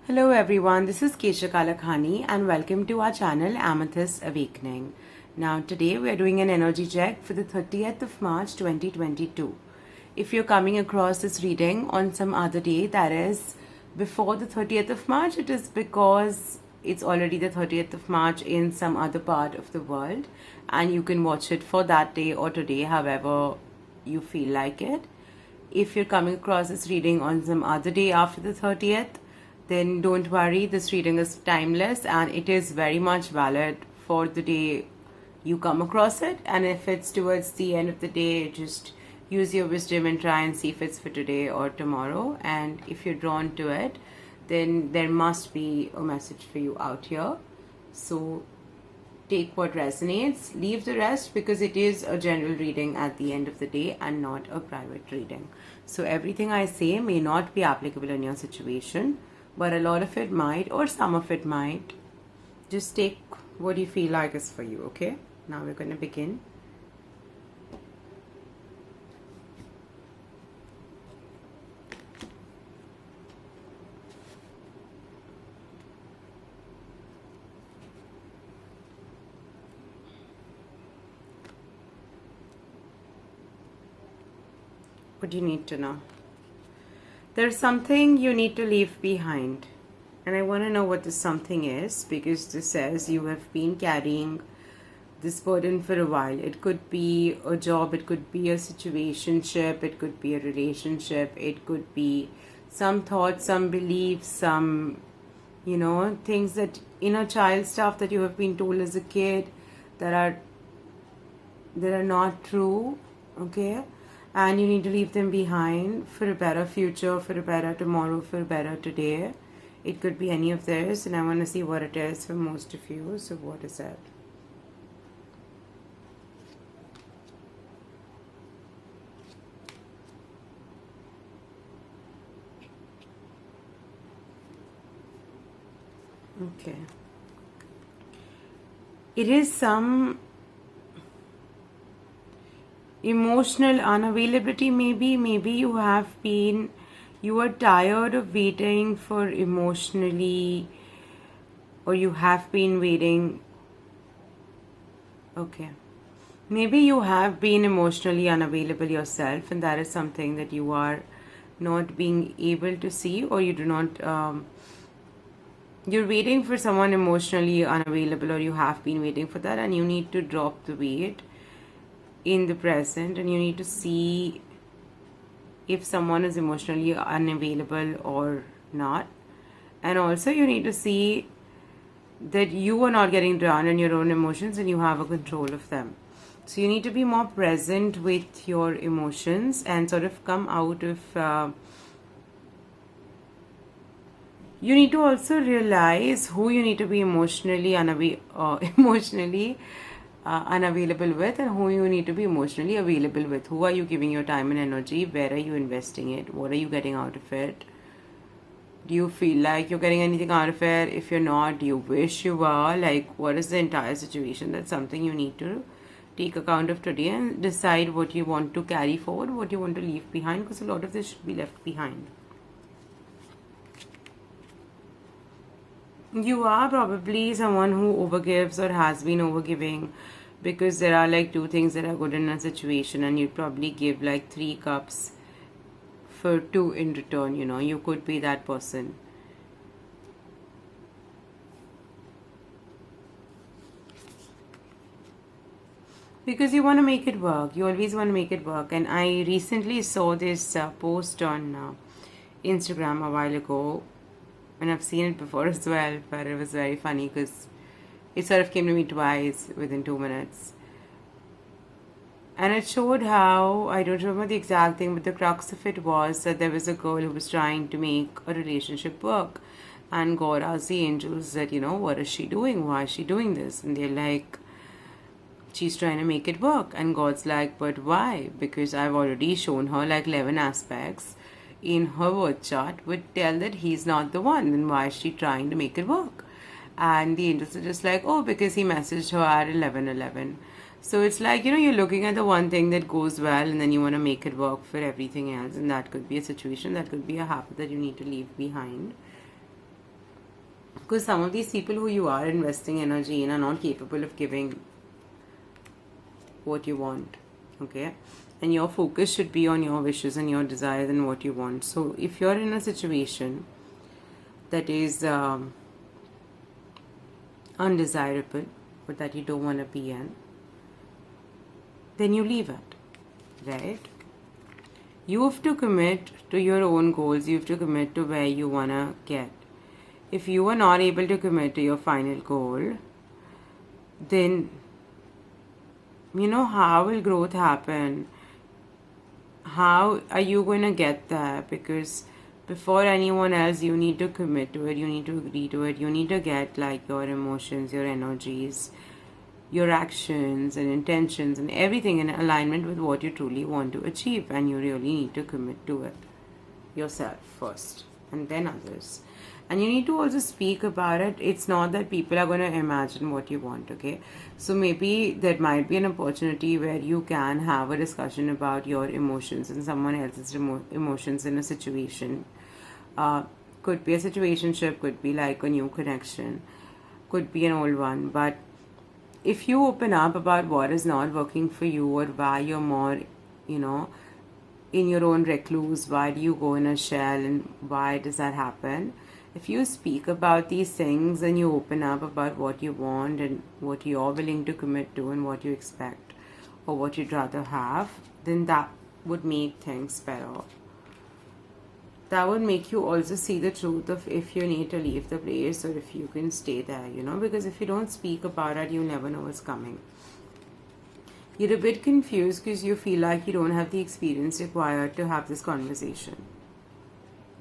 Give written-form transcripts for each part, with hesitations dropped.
Hello everyone, this is Kesha Kalakhani and welcome to our channel Amethyst Awakening. Now today we are doing an energy check for the 30th of March 2022. If you're coming across this reading on some other day that is before the 30th of March, it is because it's already the 30th of March in some other part of the world and you can watch it for that day or today, however you feel like it. If you're coming across this reading on some other day after the 30th, then don't worry, this reading is timeless and it is very much valid for the day you come across it. And if it's towards the end of the day, just use your wisdom and try and see if it's for today or tomorrow. And if you're drawn to it, then there must be a message for you out here. So take what resonates, leave the rest, because it is a general reading at the end of the day and not a private reading. So everything I say may not be applicable in your situation, but a lot of it might, or some of it might. Just take what you feel like is for you, okay? Now we're going to begin. What do you need to know? There's something you need to leave behind. And I want to know what this something is, because this says you have been carrying this burden for a while. It could be a job, it could be a situationship, it could be a relationship, it could be some thoughts, some beliefs, some, things that inner child stuff that you have been told as a kid that are not true, okay? And you need to leave them behind for a better future, for a better tomorrow, for a better today. It could be any of this, and I want to see what it is for most of you. So what is it? Okay. It is some emotional unavailability, maybe you are tired of waiting for emotionally, or you have been waiting. Okay, maybe you have been emotionally unavailable yourself, and that is something that you are not being able to see, or you do not you're waiting for someone emotionally unavailable, or you have been waiting for that, and you need to drop the weight in the present, and you need to see if someone is emotionally unavailable or not. And also you need to see that you are not getting drowned in your own emotions and you have a control of them. So you need to be more present with your emotions and sort of come out of you need to also realize who you need to be emotionally unavailable with, and who you need to be emotionally available with. Who are you giving your time and energy? Where are you investing it? What are you getting out of it? Do you feel like you're getting anything out of it? If you're not, do you wish you were? Like, what is the entire situation? That's something you need to take account of today and decide what you want to carry forward, what you want to leave behind, because a lot of this should be left behind. You are probably someone who overgives or has been overgiving, because there are like two things that are good in a situation, and you'd probably give like 3 cups for 2 in return. You could be that person. Because you want to make it work. You always want to make it work. And I recently saw this post on Instagram a while ago, and I've seen it before as well, but it was very funny because it sort of came to me twice within 2 minutes. And it showed how, I don't remember the exact thing, but the crux of it was that there was a girl who was trying to make a relationship work. And God asked the angels that, what is she doing? Why is she doing this? And they're like, she's trying to make it work. And God's like, but why? Because I've already shown her like 11 aspects in her birth chart would tell that he's not the one. Then why is she trying to make it work? And the angels are just like, oh, because he messaged her at 11:11. So it's like, you're looking at the one thing that goes well, and then you want to make it work for everything else. And that could be a situation, that could be a habit that you need to leave behind. Because some of these people who you are investing energy in are not capable of giving what you want, okay? And your focus should be on your wishes and your desires and what you want. So if you're in a situation that is undesirable or that you don't want to be in, then you leave it, right? You have to commit to your own goals. You have to commit to where you want to get. If you are not able to commit to your final goal, then how will growth happen? How are you going to get there? Because before anyone else, you need to commit to it, you need to agree to it, you need to get like your emotions, your energies, your actions and intentions and everything in alignment with what you truly want to achieve, and you really need to commit to it yourself first and then others. And you need to also speak about it. It's not that people are going to imagine what you want, okay? So maybe there might be an opportunity where you can have a discussion about your emotions and someone else's emotions in a situation. Could be a situationship, could be like a new connection, could be an old one. But if you open up about what is not working for you or why you're more, in your own recluse, why do you go in a shell and why does that happen? If you speak about these things and you open up about what you want and what you're willing to commit to and what you expect or what you'd rather have, then that would make things better. That would make you also see the truth of if you need to leave the place or if you can stay there, because if you don't speak about it, you never know what's coming. You're a bit confused because you feel like you don't have the experience required to have this conversation.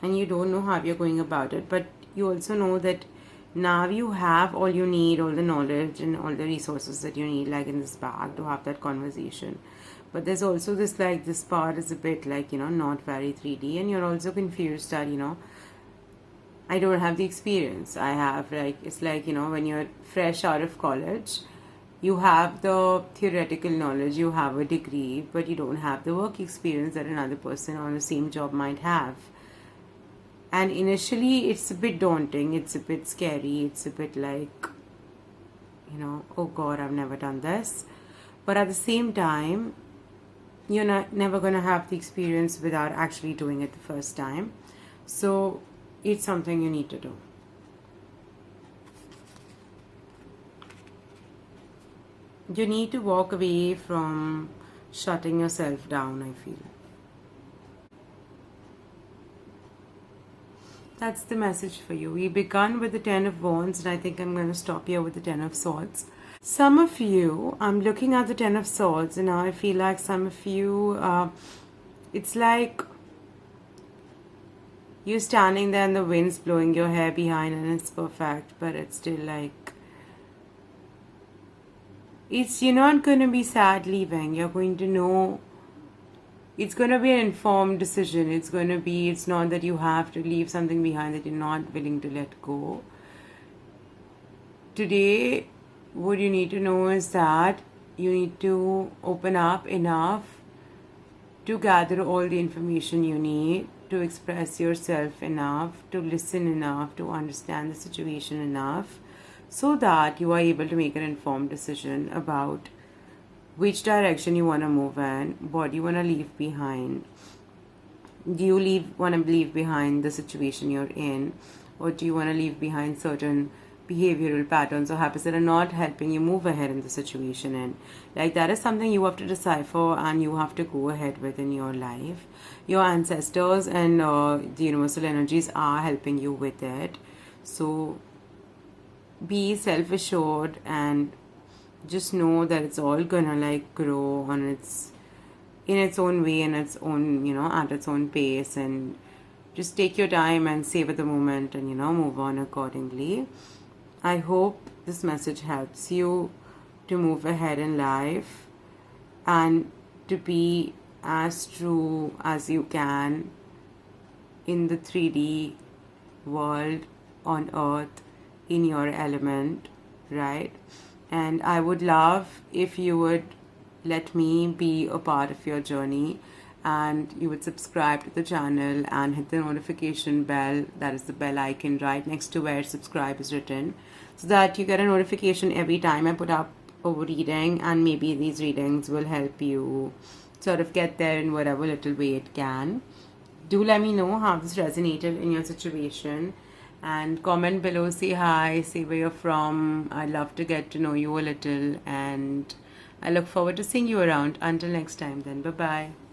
And you don't know how you're going about it, but you also know that now you have all you need, all the knowledge and all the resources that you need, like in this bag, to have that conversation. But there's also this part is a bit not very 3D, and you're also confused that I don't have the experience. I have it's when you're fresh out of college, you have the theoretical knowledge, you have a degree, but you don't have the work experience that another person on the same job might have. And initially it's a bit daunting, it's a bit scary, it's a bit oh God, I've never done this. But at the same time, you're never going to have the experience without actually doing it the first time. So it's something you need to do. You need to walk away from shutting yourself down, I feel. That's the message for you. We begun with the 10 of Wands, and I think I'm going to stop here with the 10 of Swords. Some of you, I'm looking at the 10 of Swords, and now I feel like some of you, it's like you're standing there and the wind's blowing your hair behind and it's perfect, but it's still you're not going to be sad leaving. You're going to know. It's going to be an informed decision. It's not that you have to leave something behind that you're not willing to let go. Today, what you need to know is that you need to open up enough to gather all the information you need, to express yourself enough, to listen enough, to understand the situation enough, so that you are able to make an informed decision about which direction you want to move in, what you want to leave behind. Do you want to leave behind the situation you're in, or do you want to leave behind certain behavioral patterns or habits that are not helping you move ahead in the situation? And that is something you have to decipher and you have to go ahead with in your life. Your ancestors and the universal energies are helping you with it. So be self-assured and just know that it's all gonna grow in its own way, in its own, at its own pace, and just take your time and savor the moment and, move on accordingly. I hope this message helps you to move ahead in life and to be as true as you can in the 3D world on earth, in your element, right? And I would love if you would let me be a part of your journey and you would subscribe to the channel and hit the notification bell, that is the bell icon right next to where subscribe is written, so that you get a notification every time I put up a reading, and maybe these readings will help you sort of get there in whatever little way it can. Do let me know how this resonated in your situation, and comment below, say hi, say where you're from. I'd love to get to know you a little, and I look forward to seeing you around. Until next time then, bye bye.